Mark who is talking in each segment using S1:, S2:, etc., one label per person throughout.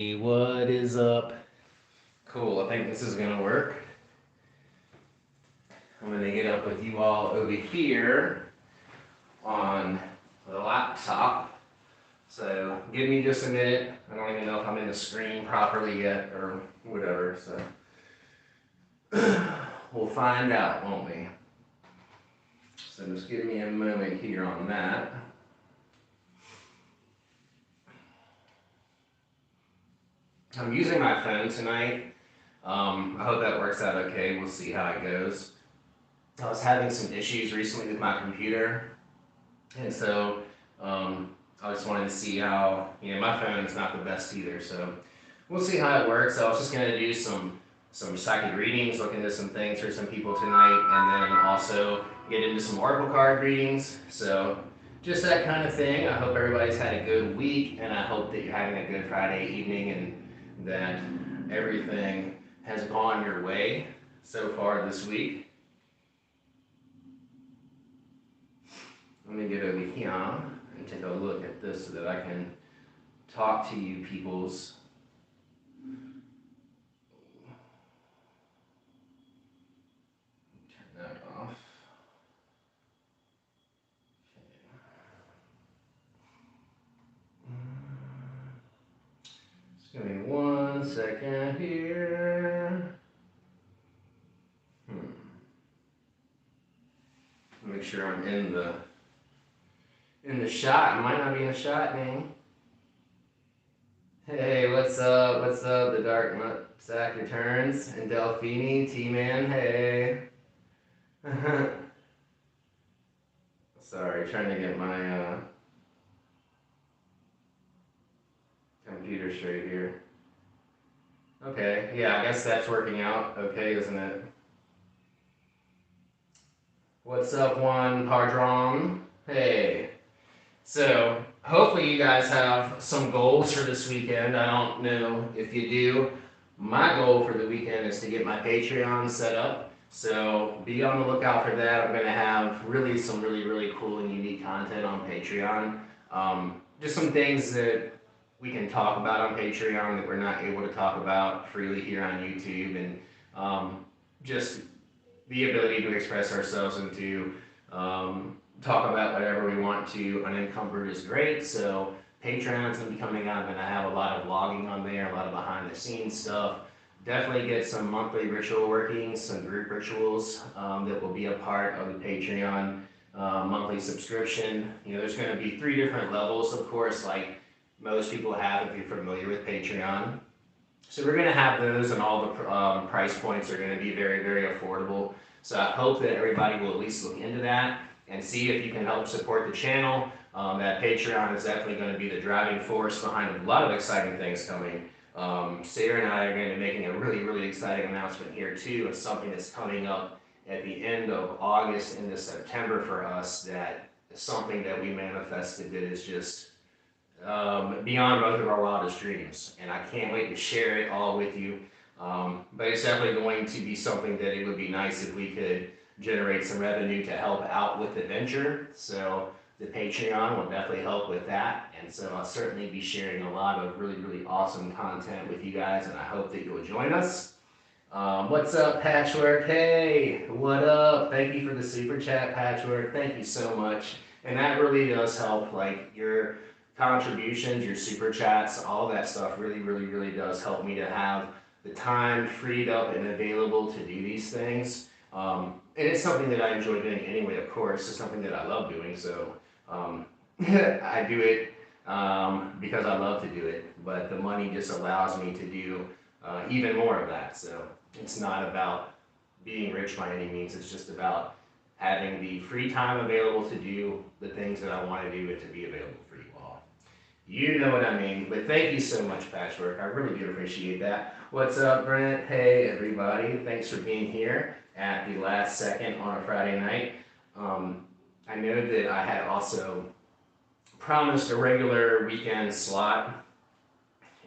S1: What is up? Cool, I think this is gonna work. I'm gonna get up with you all over here on the laptop. So give me just a minute. I don't even know if I'm in the screen properly yet or whatever, so we'll find out, won't we? So just give me a moment here on that. I'm using my phone tonight. I hope that works out okay. We'll see how it goes. I was having some issues recently with my computer, and so I just wanted to see how, my phone is not the best either, so we'll see how it works. I was just going to do some psychic readings, look into some things for some people tonight, and then also get into some oracle card readings. So just that kind of thing. I hope everybody's had a good week, and I hope that you're having a good Friday evening and that everything has gone your way so far this week. Let me get over here and take a look at this so that I can talk to you peoples. Turn that off. Just give me 1 second here. Make sure I'm in the shot. I might not be in the shot, man. Hey, what's up? What's up? The Dark Sack returns and Delphini, T-Man. Hey. Sorry, trying to get my computer straight here. Okay, yeah, I guess that's working out okay, isn't it? What's up, Juan Padron? Hey. So, hopefully you guys have some goals for this weekend. I don't know if you do. My goal for the weekend is to get my Patreon set up. So, be on the lookout for that. I'm going to have some really cool and unique content on Patreon. Just some things that we can talk about on Patreon that we're not able to talk about freely here on YouTube, and just the ability to express ourselves and to talk about whatever we want to unencumbered is great. So Patreon's gonna be coming out. I'm gonna have a lot of vlogging on there, a lot of behind the scenes stuff. Definitely get some monthly ritual workings, some group rituals that will be a part of the Patreon monthly subscription. There's gonna be 3 different levels, of course, like most people have if you're familiar with Patreon. So we're going to have those, and all the price points are going to be very affordable. So I hope that everybody will at least look into that and see if you can help support the channel. That Patreon is definitely going to be the driving force behind a lot of exciting things coming. Sarah and I are going to be making a really exciting announcement here too. It's something that's coming up at the end of August into September for us, that is something that we manifested that is just beyond both of our wildest dreams, and I can't wait to share it all with you. But it's definitely going to be something that it would be nice if we could generate some revenue to help out with the venture. So the Patreon will definitely help with that, and so I'll certainly be sharing a lot of really awesome content with you guys, and I hope that you'll join us. What's up, Patchwork? Hey, what up? Thank you for the super chat, Patchwork. Thank you so much. And that really does help. Like, your contributions, your super chats, all that stuff really does help me to have the time freed up and available to do these things. And it's something that I enjoy doing anyway, of course. It's something that I love doing, so I do it because I love to do it. But the money just allows me to do even more of that. So it's not about being rich by any means. It's just about having the free time available to do the things that I want to do and to be available for you all. You know what I mean. But thank you so much, Patchwork. I really do appreciate that. What's up, Brent? Hey, everybody. Thanks for being here at the last second on a Friday night. I know that I had also promised a regular weekend slot,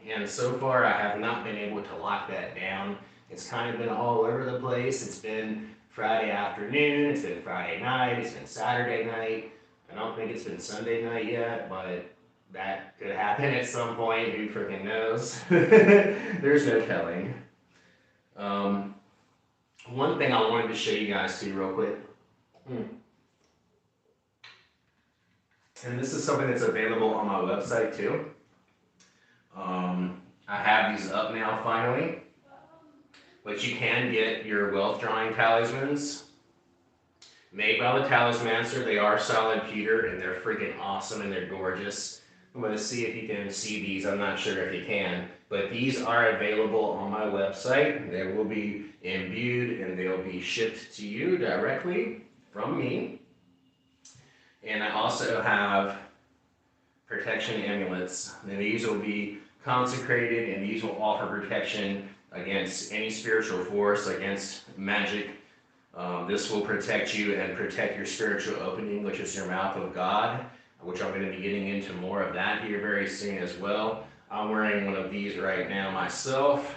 S1: and so far I have not been able to lock that down. It's kind of been all over the place. It's been Friday afternoon, it's been Friday night, it's been Saturday night. I don't think it's been Sunday night yet, but that could happen at some point. Who freaking knows? There's no telling. Um, One thing I wanted to show you guys too, real quick. And this is something that's available on my website too. I have these up now finally. But you can get your wealth drawing talismans made by the Talismancer. They are solid pewter and they're freaking awesome and they're gorgeous. I'm going to see if you can see these. I'm not sure if you can. But these are available on my website. They will be imbued and they'll be shipped to you directly from me. And I also have protection amulets. And these will be consecrated and these will offer protection against any spiritual force, against magic. This will protect you and protect your spiritual opening, which is your mouth of God, which I'm going to be getting into more of that here very soon as well. I'm wearing one of these right now myself,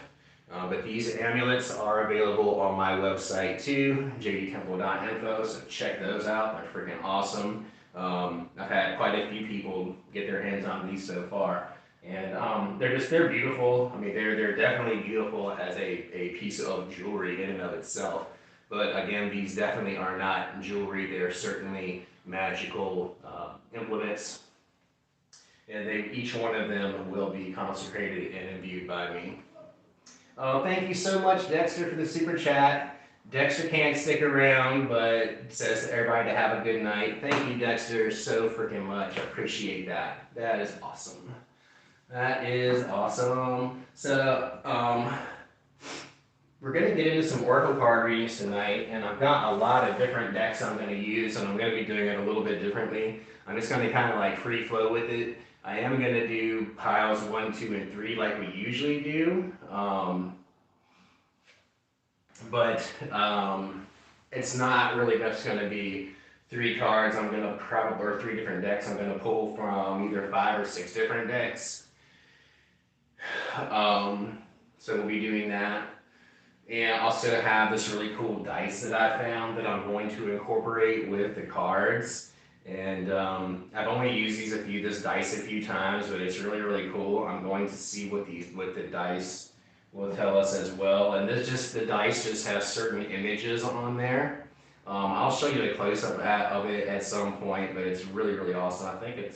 S1: but these amulets are available on my website too, jdtemple.info, so check those out. They're freaking awesome. I've had quite a few people get their hands on these so far. And they're beautiful. I mean, they're definitely beautiful as a piece of jewelry in and of itself. But again, these definitely are not jewelry. They're certainly magical implements. And each one of them will be consecrated and imbued by me. Thank you so much, Dexter, for the super chat. Dexter can't stick around, but says to everybody to have a good night. Thank you, Dexter, so freaking much. I appreciate that. That is awesome. That is awesome. So, we're going to get into some oracle card readings tonight, and I've got a lot of different decks I'm going to use, and I'm going to be doing it a little bit differently. I'm just going to kind of like free flow with it. I am going to do piles 1, 2, and 3 like we usually do, but it's not really just going to be 3 cards. I'm going to probably, or 3 different decks. I'm going to pull from either 5 or 6 different decks. So we'll be doing that. And I also have this really cool dice that I found that I'm going to incorporate with the cards. And I've only used this dice a few times, but it's really, really cool. I'm going to see what the dice will tell us as well. And the dice just has certain images on there. I'll show you a close-up of it at some point, but it's really, really awesome. I think I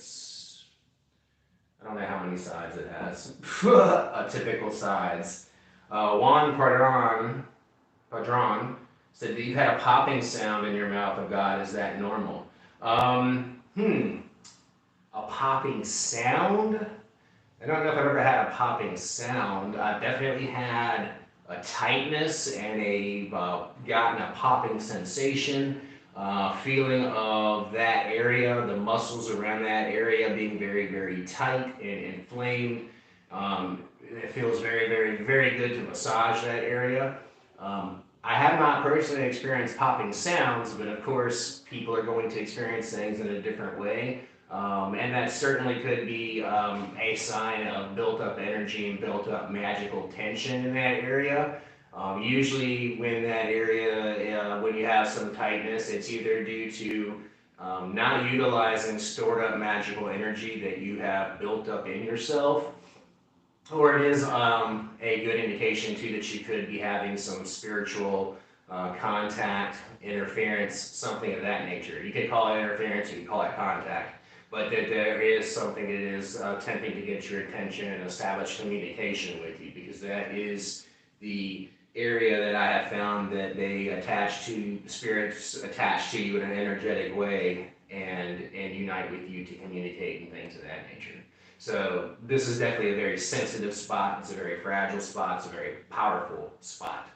S1: don't know how many sides it has. A typical size. Juan Padron said that you had a popping sound in your mouth of God. Is that normal? A popping sound? I don't know if I've ever had a popping sound. I've definitely had a tightness and gotten a popping sensation. Feeling of that area, the muscles around that area being very, very tight and inflamed. It feels very, very, very good to massage that area. I have not personally experienced popping sounds, but of course, people are going to experience things in a different way. And that certainly could be a sign of built up energy and built up magical tension in that area. Usually when that area, when you have some tightness, it's either due to not utilizing stored up magical energy that you have built up in yourself, or it is a good indication too that you could be having some spiritual contact, interference, something of that nature. You could call it interference, you could call it contact, but that there is something that is attempting to get your attention and establish communication with you, because that is the area that I have found that they attach to, spirits attach to you in an energetic way and unite with you to communicate and things of that nature. So this is definitely a very sensitive spot. It's a very fragile spot. It's a very powerful spot.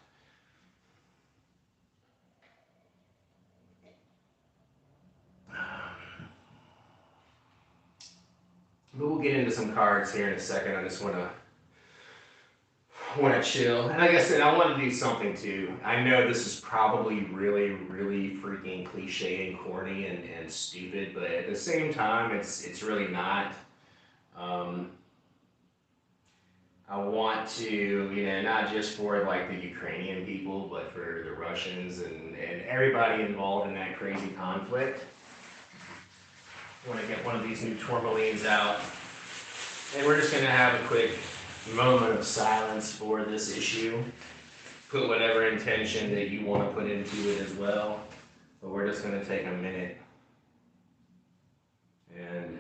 S1: But we'll get into some cards here in a second. I just want to chill. And like I said, I want to do something too. I know this is probably really, really freaking cliche and corny and stupid, but at the same time, it's really not. I want to, not just for like the Ukrainian people, but for the Russians and everybody involved in that crazy conflict. I want to get one of these new tourmalines out. And we're just going to have a quick moment of silence for this issue. Put whatever intention that you want to put into it as well. But we're just going to take a minute and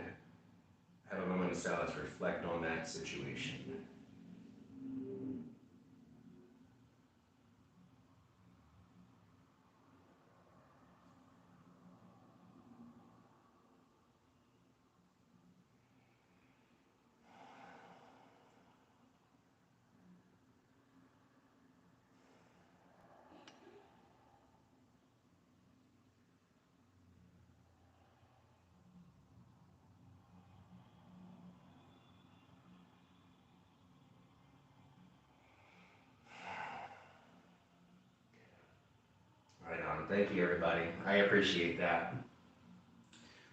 S1: have a moment of silence, reflect on that situation. Right on. Thank you, everybody. I appreciate that.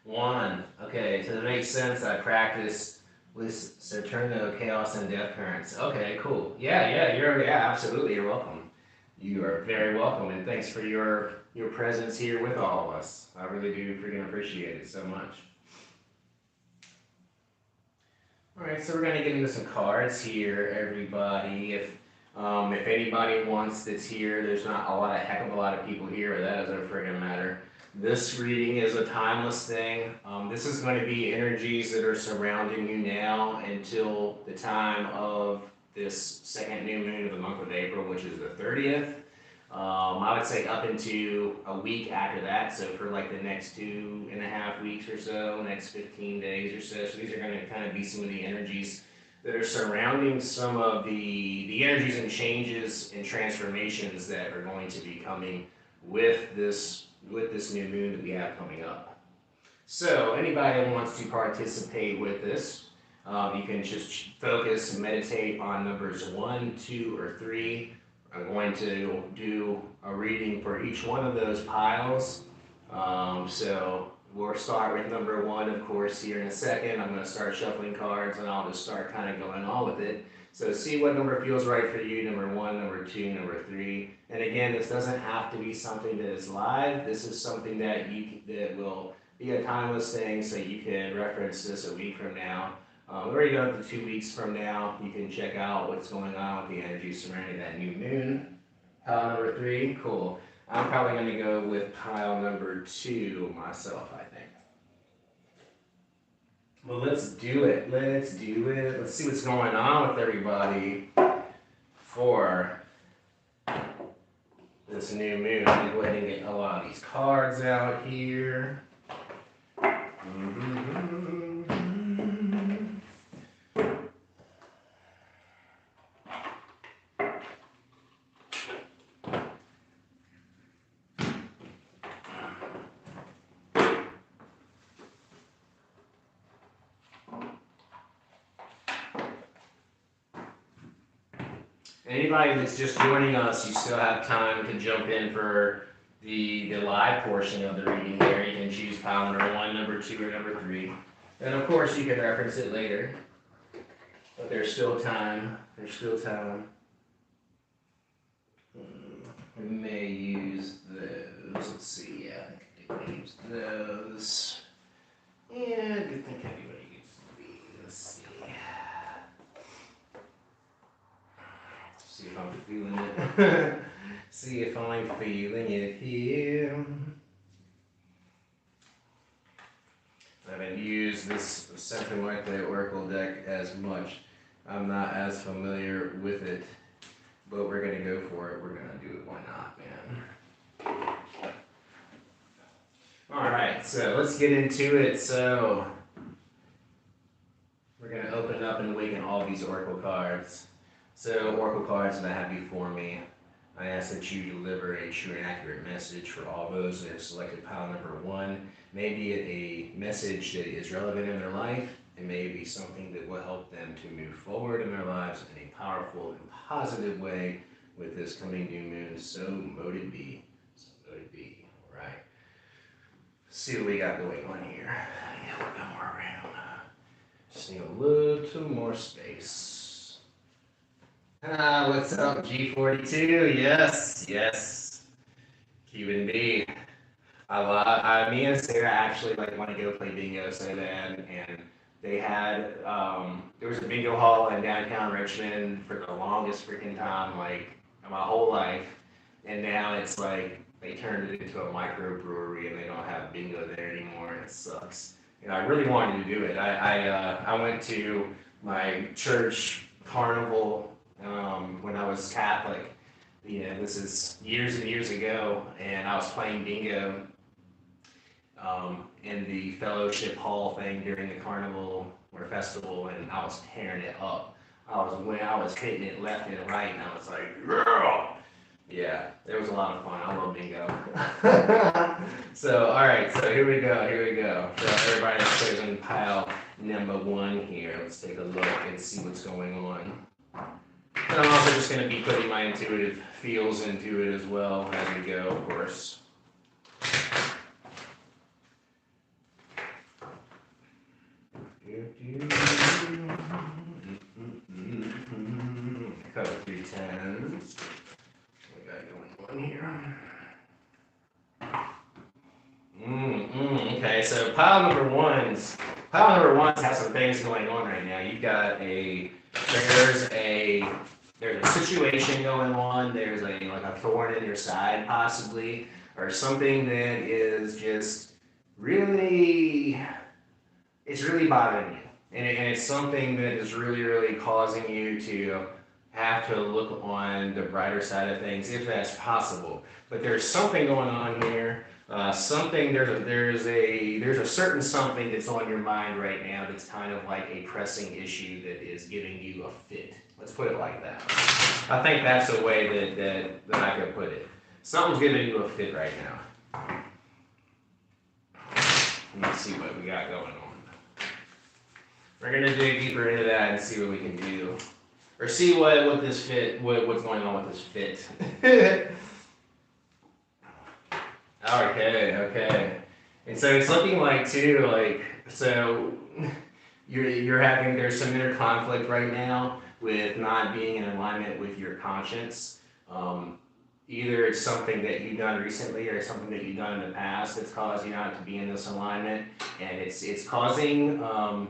S1: One. Okay, so that makes sense. I practice with Saturno, Chaos, and Death Currents. Okay, cool. Yeah, absolutely. You're welcome. You are very welcome, and thanks for your presence here with all of us. I really do freaking appreciate it so much. All right, so we're gonna get into some cards here, everybody. If anybody wants that's here, there's not a heck of a lot of people here, but that doesn't friggin' matter. This reading is a timeless thing. This is going to be energies that are surrounding you now until the time of this second new moon of the month of April, which is the 30th. I would say up into a week after that, so for like the next 2.5 weeks or so, next 15 days or so. So these are going to kind of be some of the energies that are surrounding some of the energies and changes and transformations that are going to be coming with this new moon that we have coming up. So anybody that wants to participate with this, you can just focus and meditate on numbers 1, 2, or 3. I'm going to do a reading for each one of those piles. So we'll start with number 1, of course, here in a second. I'm going to start shuffling cards, and I'll just start kind of going on with it. So see what number feels right for you, number 1, number 2, number 3. And again, this doesn't have to be something that is live. This is something that will be a timeless thing, so you can reference this a week from now. Or even up to 2 weeks from now, you can check out what's going on with the energy surrounding that new moon. Pile number 3, cool. I'm probably going to go with pile number 2 myself, I think. Well, let's do it. Let's see what's going on with everybody for this new moon. I'm going to go ahead and get a lot of these cards out here. Anybody that's just joining us, you still have time to jump in for the live portion of the reading there. You can choose pile number 1, number 2, or number 3. And of course, you can reference it later. But there's still time. We may use those. Let's see. Yeah, I think I use those. Yeah, I do think everybody uses these. Let's see. See if I'm feeling it. See if I'm feeling it here. I haven't used this something like the Oracle deck as much. I'm not as familiar with it, but we're gonna go for it. We're gonna do it. Why not, man? All right, so let's get into it. So we're gonna open up and awaken all these Oracle cards. So, Oracle cards that I have before me, I ask that you deliver a true and accurate message for all those that have selected pile number 1. Maybe a message that is relevant in their life. It may be something that will help them to move forward in their lives in a powerful and positive way with this coming new moon. So mote it be. All right. Let's see what we got going on here. Yeah, we're going more around. Just need a little more space. What's up, G42? Yes. Cuban B. Me and Sarah actually want to go play bingo so bad, and They had there was a bingo hall in downtown Richmond for the longest freaking time, like my whole life, and now it's like they turned it into a microbrewery and they don't have bingo there anymore, and it sucks. I really wanted to do it. I went to my church carnival when I was Catholic. This is years and years ago, and I was playing bingo in the fellowship hall thing during the carnival or festival, and I was tearing it up. I was hitting it left and right, and I was like, yeah, yeah, it was a lot of fun. I love bingo. So, all right, so here we go, here we go. So everybody's chosen pile number 1 here. Let's take a look and see what's going on. And I'm also just going to be putting my intuitive feels into it as well as we go, of course. Cover 3 10s. We got going on here. Okay, so pile number ones has some things going on right now. You've got there's a situation going on. There's like a thorn in your side possibly, or something that is just really, it's really bothering you. And it's something that is really, really causing you to have to look on the brighter side of things, if that's possible. But there's something going on here. There's a certain something that's on your mind right now that's kind of like a pressing issue that is giving you a fit. Let's put it like that. I think that's a way that I could put it. Something's giving you a fit right now. Let's see what we got going on. We're gonna dig deeper into that and see what we can do, or see what this fit, what's going on with this fit. Okay. And so it's looking like too, like, so there's some inner conflict right now with not being in alignment with your conscience. Either it's something that you've done recently or something that you've done in the past that's caused you not to be in this alignment, and it's causing a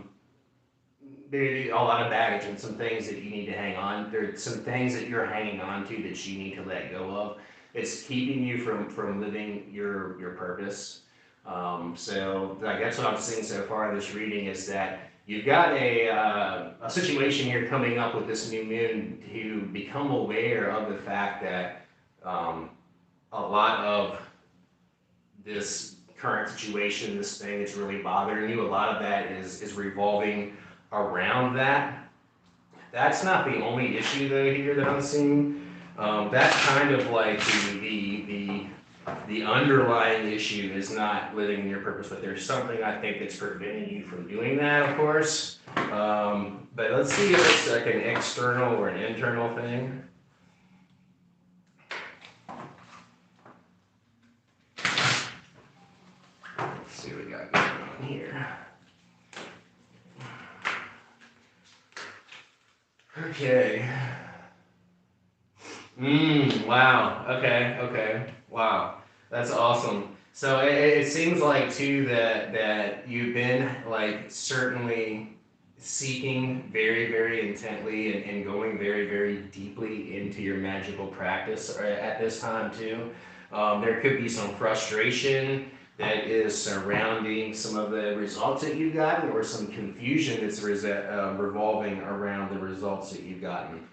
S1: lot of baggage and some things that you need to hang on. There's some things that you're hanging on to that you need to let go of. It's keeping you from living your purpose. So I guess what I'm seeing so far in this reading is that you've got a situation here coming up with this new moon to become aware of the fact that a lot of this current situation, this thing that's really bothering you, a lot of that is revolving around that. That's not the only issue though here that I'm seeing. That's kind of like the underlying issue is not living in your purpose, but there's something I think that's preventing you from doing that, of course. But let's see if it's like an external or an internal thing. Let's see what we got going on here. Okay. Wow. Okay. Wow. That's awesome. So it seems like too that you've been like certainly seeking very, very intently and going very, very deeply into your magical practice at this time too. There could be some frustration that is surrounding some of the results that you've gotten, or some confusion that's revolving around the results that you've gotten.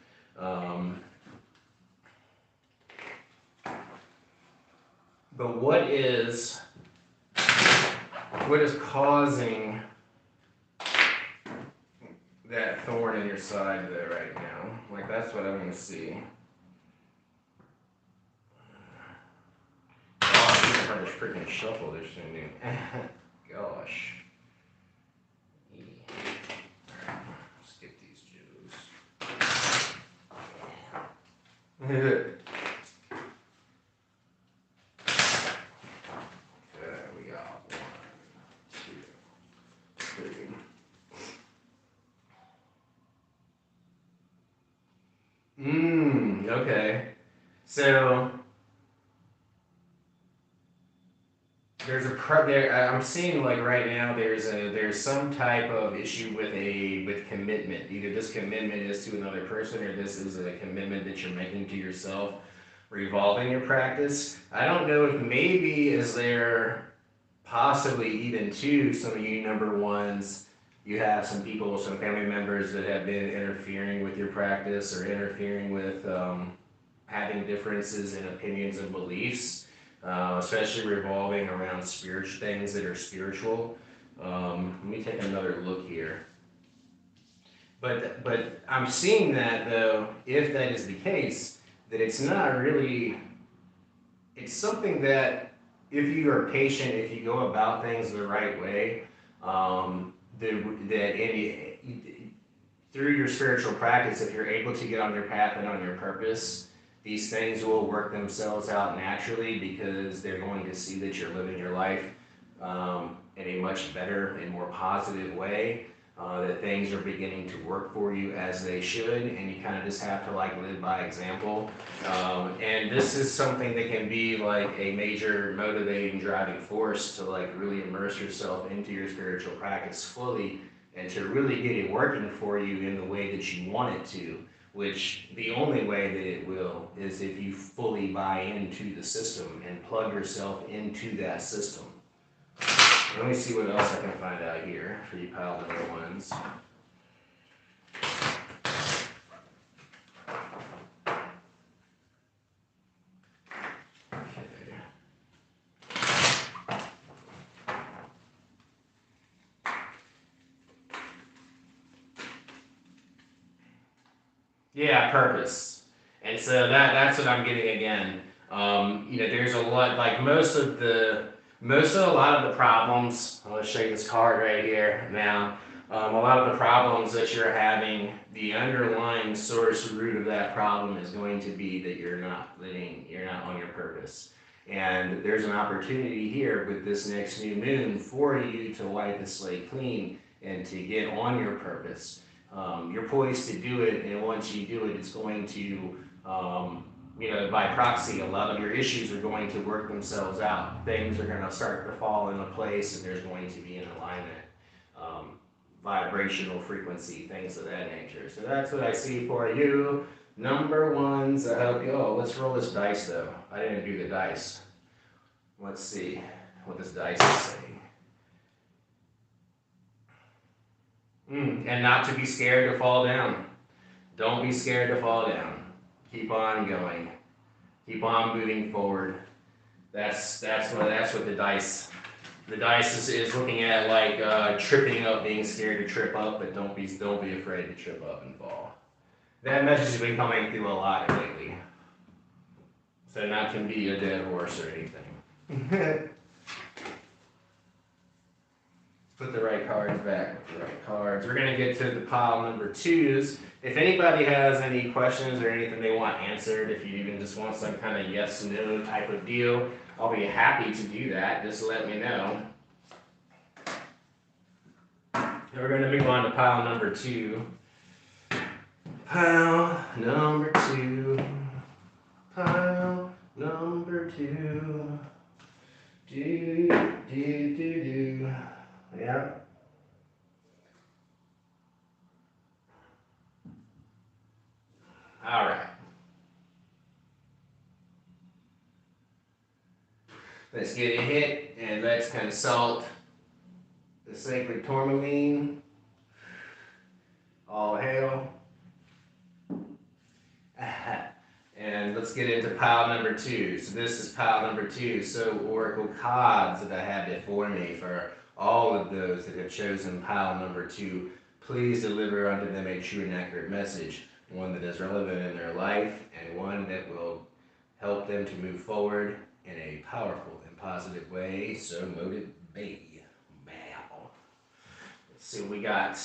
S1: But what is causing that thorn in your side there right now? Like, that's what I'm going to see. Oh, these are hard to freaking shuffle this thing, dude. Gosh. Alright, skip these Joes. So there's a I'm seeing like right now there's some type of issue with commitment. Either this commitment is to another person or this is a commitment that you're making to yourself revolving your practice. I don't know if maybe is there possibly even to some of you number ones, you have some people, some family members that have been interfering with your practice or interfering with having differences in opinions and beliefs, especially revolving around spiritual things that are spiritual. Let me take another look here. But I'm seeing that though, if that is the case, that it's not really, it's something that if you are patient, if you go about things the right way, through your spiritual practice, if you're able to get on your path and on your purpose, these things will work themselves out naturally because they're going to see that you're living your life in a much better and more positive way. That things are beginning to work for you as they should, and you kind of just have to like live by example. And this is something that can be like a major motivating driving force to like really immerse yourself into your spiritual practice fully and to really get it working for you in the way that you want it to, which the only way that it will is if you fully buy into the system and plug yourself into that system. Let me see what else I can find out here for you pile number ones. Okay. Yeah, purpose. And so that's what I'm getting again. There's a lot like a lot of the problems. I'm going to show you this card right here now. A lot of the problems that you're having, the underlying source root of that problem is going to be that you're not on your purpose. And there's an opportunity here with this next new moon for you to wipe the slate clean and to get on your purpose. You're poised to do it, and once you do it, it's going to by proxy, a lot of your issues are going to work themselves out. Things are going to start to fall into place, and there's going to be an alignment, vibrational frequency, things of that nature. So that's what I see for you. Number ones, I hope you, let's roll this dice though. I didn't do the dice. Let's see what this dice is saying. And not to be scared to fall down. Don't be scared to fall down. Keep on going. Keep on moving forward. That's what the dice is looking at, like tripping up, being scared to trip up, but don't be afraid to trip up and fall. That message has been coming through a lot lately. So not to be a dead horse or anything. Put the right cards back with the right cards. We're going to get to the pile number twos. If anybody has any questions or anything they want answered, if you even just want some kind of yes, no type of deal, I'll be happy to do that. Just let me know. And we're going to move on to pile number two. Pile number two. Pile number two. Do. Yeah. All right. Let's get it hit and let's consult the sacred tourmaline. All hail. And let's get into pile number two. So this is pile number two. So oracle cards that I have before me for all of those that have chosen pile number two. Please deliver unto them a true and accurate message, one that is relevant in their life and one that will help them to move forward in a powerful and positive way. So motive be. Wow. Let's see what we got.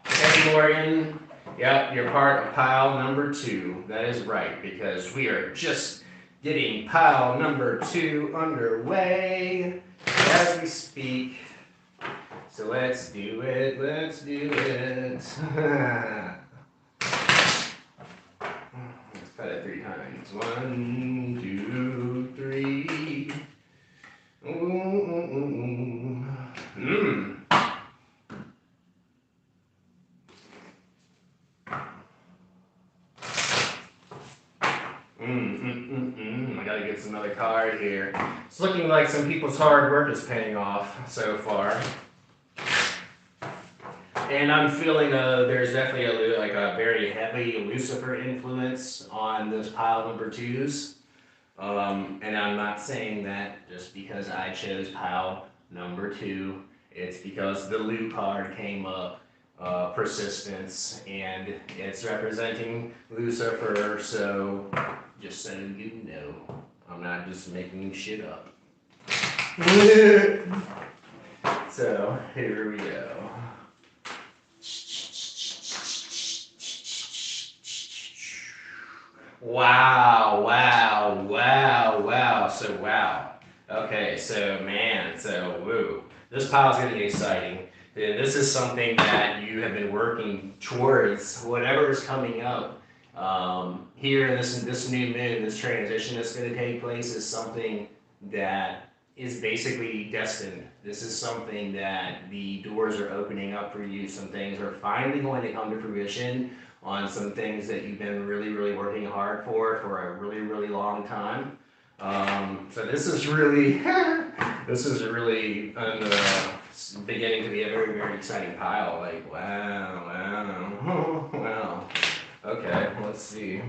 S1: Hey Morgan. Yep, you're part of pile number two. That is right, because we are just getting pile number two underway as we speak. So let's do it, let's do it. Let's cut it 3 times. 1, 2, I gotta get some other card here. It's looking like some people's hard work is paying off so far. And I'm feeling there's definitely a very heavy Lucifer influence on this pile number twos. And I'm not saying that just because I chose pile number two. It's because the loot card came up, persistence, and it's representing Lucifer. So just so you know, I'm not just making shit up. So here we go. Wow, wow, wow, wow. So wow. Okay, so man, so woo. This pile's getting exciting. This is something that you have been working towards, whatever is coming up. Here in this new moon, this transition that's going to take place is something that is basically destined. This is something that the doors are opening up for you. Some things are finally going to come to fruition on some things that you've been really, really working hard for a really, really long time. So this is really, beginning to be a very, very exciting pile. Like, wow, wow, wow. Okay, let's see.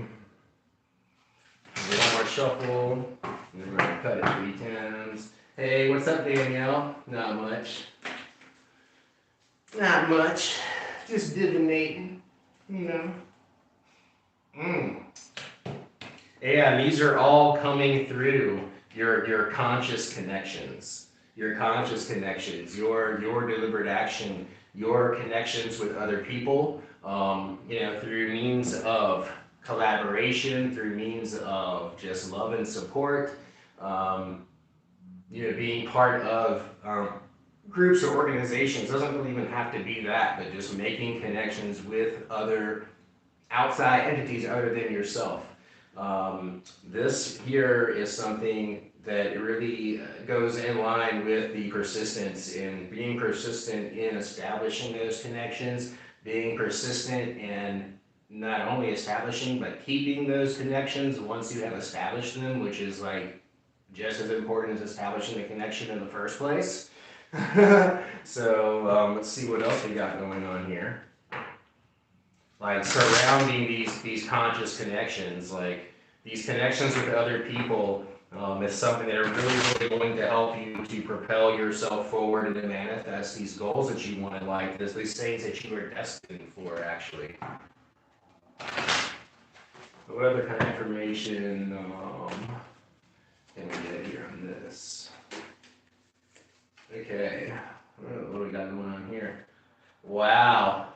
S1: One more shuffle. We're gonna cut it 3 times. Hey, what's up, Danielle? Not much. Not much. Just divinating, you know. And these are all coming through your conscious connections. Your conscious connections, your deliberate action, your connections with other people, through means of collaboration, through means of just love and support, being part of groups or organizations. Doesn't really even have to be that, but just making connections with other outside entities other than yourself. This here is something that really goes in line with the persistence in being persistent in establishing those connections, being persistent in not only establishing but keeping those connections once you have established them, which is like just as important as establishing the connection in the first place. So let's see what else we got going on here. Like surrounding these conscious connections, like these connections with other people, is something that are really, really going to help you to propel yourself forward and to manifest these goals that you want in life. There's these things that you are destined for, actually. What other kind of information can we get here on this? Okay, what do we got going on here? Wow.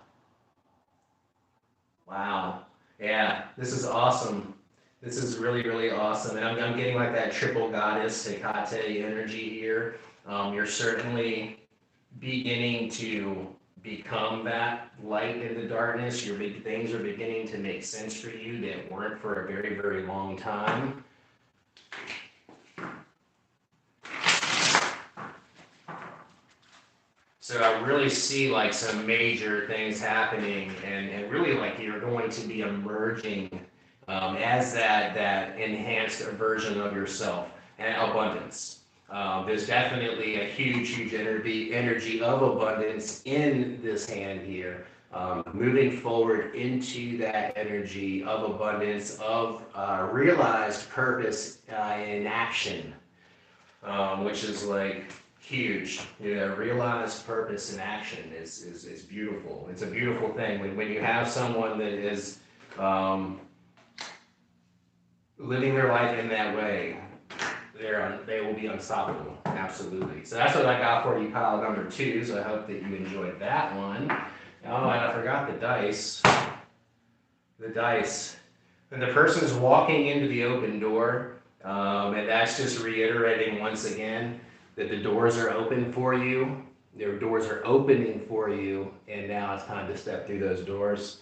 S1: Wow. Yeah, this is awesome. This is really, really awesome. And I'm getting like that triple goddess Hecate energy here. You're certainly beginning to become that light in the darkness. Your big things are beginning to make sense for you that weren't for a very, very long time. So I really see like some major things happening, and really like you're going to be emerging as that enhanced version of yourself and abundance. There's definitely a huge energy of abundance in this hand here. Moving forward into that energy of abundance, of realized purpose in action, which is like huge. Realized purpose in action is beautiful. It's a beautiful thing when you have someone that is living their life in that way. They will be unstoppable, absolutely. So that's what I got for you, pile number 2. So I hope that you enjoyed that one. Oh, and I forgot the dice. The dice. And the person's walking into the open door, and that's just reiterating once again that the doors are open for you. Their doors are opening for you, and now it's time to step through those doors.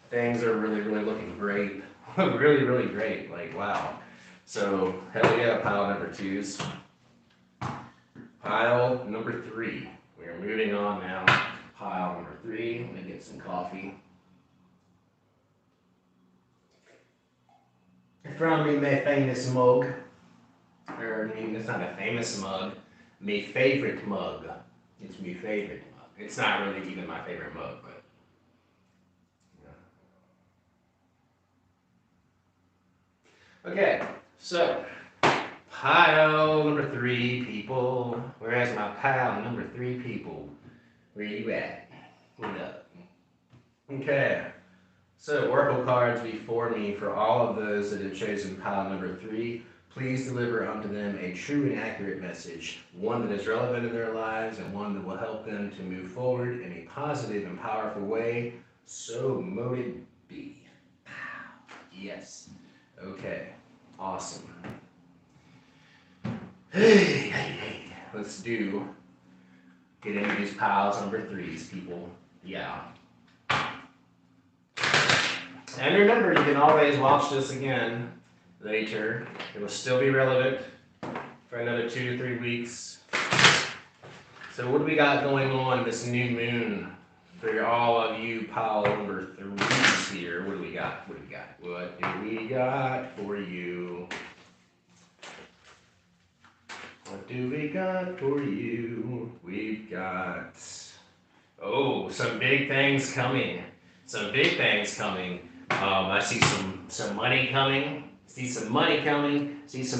S1: Things are really, really looking great. Really, really great. Like, wow. So, hell yeah, pile number 2s. Pile number 3. We are moving on now. Pile number 3. I'm going to get some coffee. from my famous mug. Or, I mean, it's not a famous mug. My favorite mug. It's my favorite mug. It's not really even my favorite mug, but. Yeah. Okay, so pile number 3 people. Where's my pile number 3 people? Where you at? What up? Okay. So, Oracle cards before me for all of those that have chosen pile number 3. Please deliver unto them a true and accurate message, one that is relevant in their lives and one that will help them to move forward in a positive and powerful way. So mote it be. Yes. Okay. Awesome. Hey. Let's get into these piles number 3s, people. Yeah. And remember, you can always watch this again later. It will still be relevant for another 2 to 3 weeks. So what do we got going on this new moon for all of you pile number 3s here? What do we got? What do we got for you? What do we got for you? We've got, some big things coming. I see some money coming. See some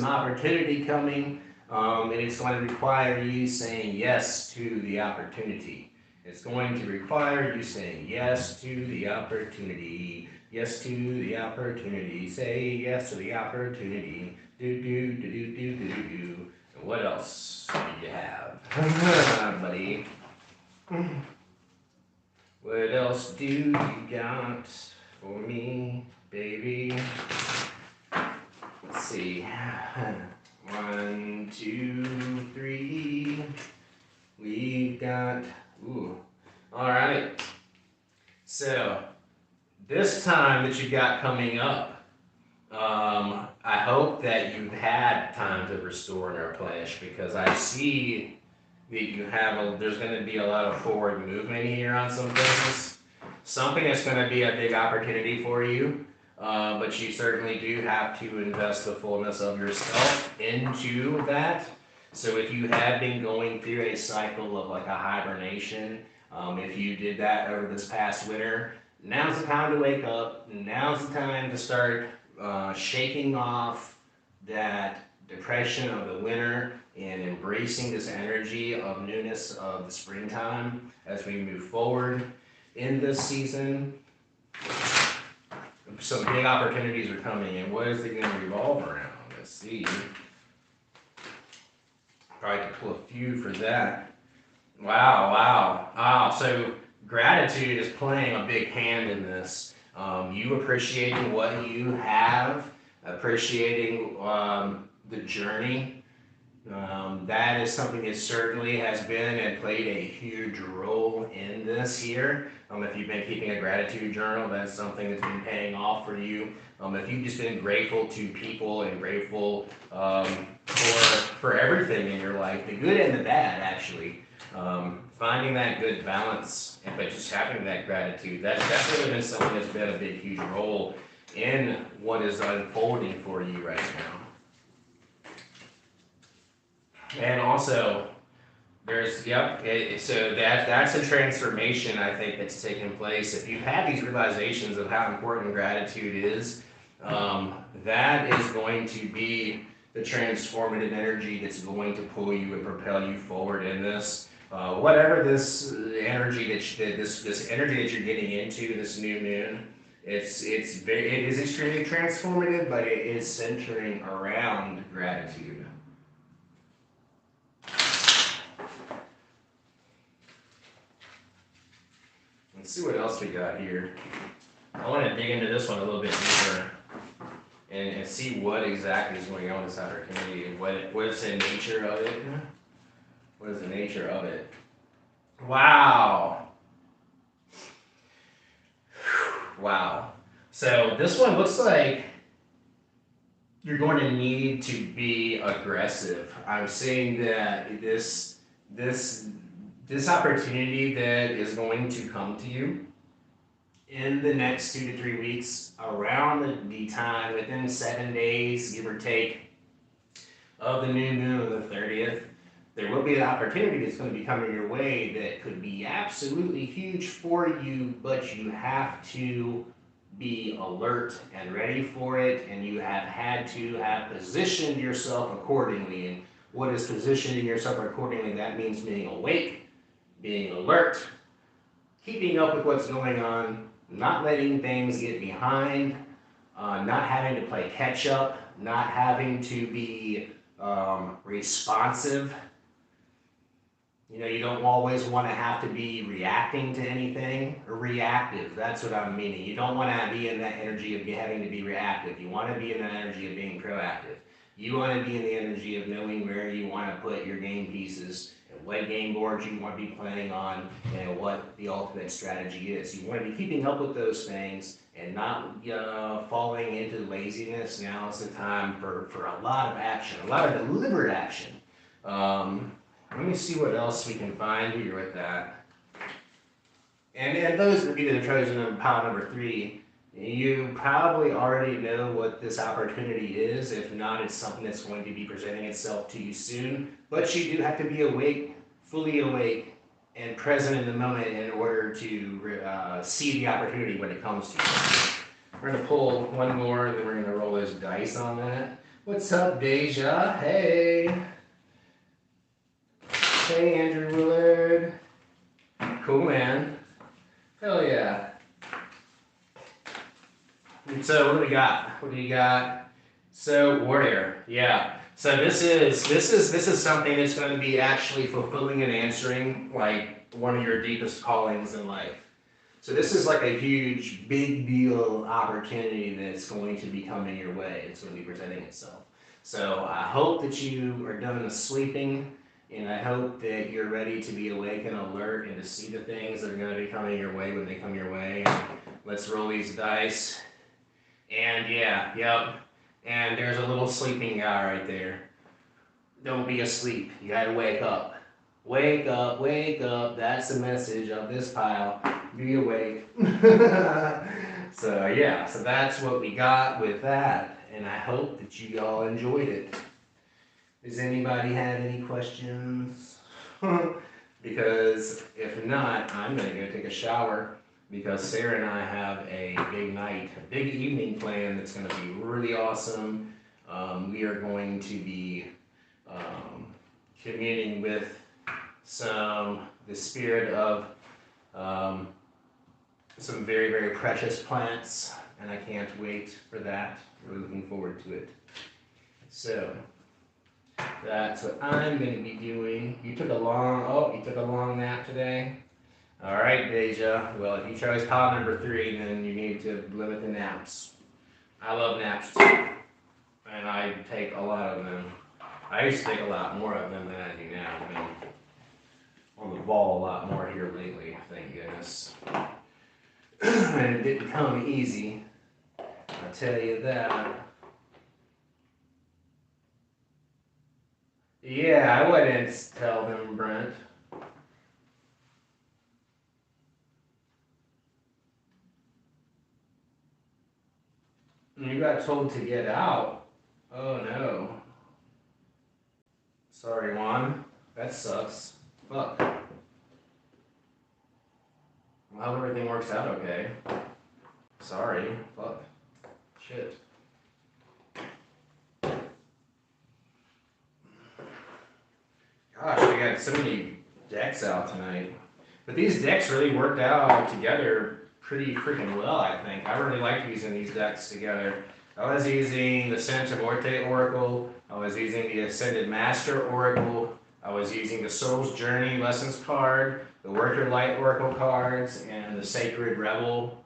S1: opportunity coming. And it's going to require you saying yes to the opportunity. It's going to require you saying yes to the opportunity. Yes to the opportunity. Say yes to the opportunity. Do. What else do you have, buddy? What else do you got for me, baby? Let's see. 1, 2, 3. We've got. All right. So this time that you got coming up, I hope that you've had time to restore and replenish, because I see that you have there's going to be a lot of forward movement here on some things. Something that's going to be a big opportunity for you, but you certainly do have to invest the fullness of yourself into that. So if you have been going through a cycle of like a hibernation, if you did that over this past winter, now's the time to wake up. Now's the time to start shaking off that depression of the winter and embracing this energy of newness of the springtime as we move forward in this season. Some big opportunities are coming, and what is it going to revolve around? Let's see. Probably could pull a few for that. Wow. So gratitude is playing a big hand in this. You appreciating what you have, appreciating the journey. That is something that certainly has been and played a huge role in this here. If you've been keeping a gratitude journal, that's something that's been paying off for you. If you've just been grateful to people and grateful for everything in your life, the good and the bad, actually. Finding that good balance, but just having that gratitude, that's really been something that's been a big, huge role in what is unfolding for you right now. And also, so that's a transformation, I think, that's taken place. If you've had these realizations of how important gratitude is, that is going to be the transformative energy that's going to pull you and propel you forward in this. Whatever this energy this energy that you're getting into this new moon, it is extremely transformative, but it is centering around gratitude. Let's see what else we got here. I want to dig into this one a little bit deeper and see what exactly is going on with this opportunity and what is the nature of it. What is the nature of it? Wow. So this one looks like you're going to need to be aggressive. I'm seeing that this opportunity that is going to come to you in the next 2 to 3 weeks, around the time within 7 days, give or take, of the new moon of the 30th, there will be an opportunity that's going to be coming your way that could be absolutely huge for you, but you have to be alert and ready for it, and you have had to have positioned yourself accordingly. And what is positioning yourself accordingly? That means being awake, being alert, keeping up with what's going on, not letting things get behind, not having to play catch up, not having to be responsive. You know, you don't always want to have to be reacting to anything or reactive. That's what I'm meaning. You don't want to be in that energy of having to be reactive. You want to be in that energy of being proactive. You want to be in the energy of knowing where you want to put your game pieces and what game boards you want to be playing on and what the ultimate strategy is. You want to be keeping up with those things and not falling into laziness. Now is the time for a lot of action, a lot of deliberate action. Let me see what else we can find here with that. And those would be the chosen of pile number 3. You probably already know what this opportunity is. If not, it's something that's going to be presenting itself to you soon. But you do have to be awake, fully awake, and present in the moment in order to see the opportunity when it comes to you. We're going to pull one more, and then we're going to roll those dice on that. What's up, Deja? Hey! Hey, Andrew Willard. Cool, man. Hell yeah. And so what do we got? What do you got? So warrior, yeah. So this is something that's going to be actually fulfilling and answering like one of your deepest callings in life. So this is like a huge, big deal opportunity that's going to be coming your way. It's going to be presenting itself. So I hope that you are done with sleeping. And I hope that you're ready to be awake and alert and to see the things that are going to be coming your way when they come your way. And let's roll these dice. And yeah, yep. And there's a little sleeping guy right there. Don't be asleep. You gotta wake up. Wake up, wake up. That's the message of this pile. Be awake. So yeah, so that's what we got with that. And I hope that you all enjoyed it. Does anybody have any questions? Because if not, I'm going to go take a shower because Sarah and I have a big night, a big evening plan that's going to be really awesome. We are going to be communing with the spirit of some very, very precious plants, and I can't wait for that. We're looking forward to it. So that's what I'm going to be doing. You took a long nap today? All right, Deja. Well, if you chose pile number 3, then you need to limit the naps. I love naps too, and I take a lot of them. I used to take a lot more of them than I do now. I've been on the ball a lot more here lately, thank goodness. And it didn't come easy, I'll tell you that. Yeah, I wouldn't tell them, Brent. You got told to get out. Oh no. Sorry, Juan. That sucks. Fuck. Well, I hope everything works out okay. Sorry. Fuck. Shit. Gosh, we got so many decks out tonight. But these decks really worked out together pretty freaking well, I think. I really like using these decks together. I was using the Santa Morte Oracle. I was using the Ascended Master Oracle. I was using the Soul's Journey Lessons card, the Work Your Light Oracle cards, and the Sacred Rebel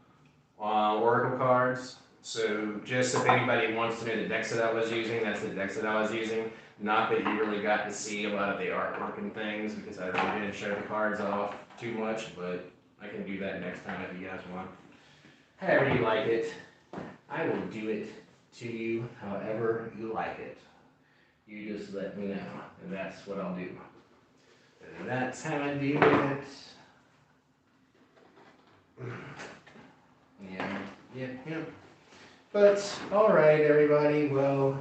S1: Oracle cards. So just if anybody wants to know the decks that I was using, that's the decks that I was using. Not that you really got to see a lot of the artwork and things because I really didn't show the cards off too much, but I can do that next time if you guys want. However you like it, I will do it to you however you like it. You just let me know, and that's what I'll do. And that's how I do it. Yeah. But, alright, everybody, well,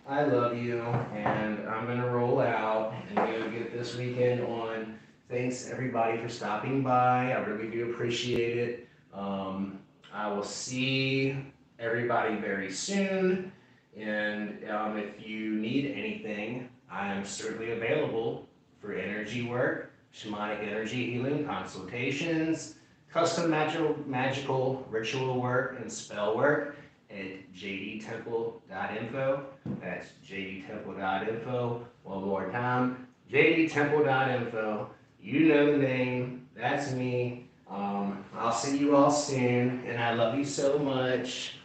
S1: I love you, and I'm gonna roll out and go get this weekend on. Thanks, everybody, for stopping by. I really do appreciate it. I will see everybody very soon, and if you need anything, I am certainly available for energy work, shamanic energy healing, consultations, custom magical ritual work, and spell work at jdtemple.info. That's jdtemple.info. One more time, jdtemple.info. You know the name. That's me. I'll see you all soon, and I love you so much.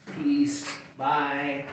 S1: Peace. Bye.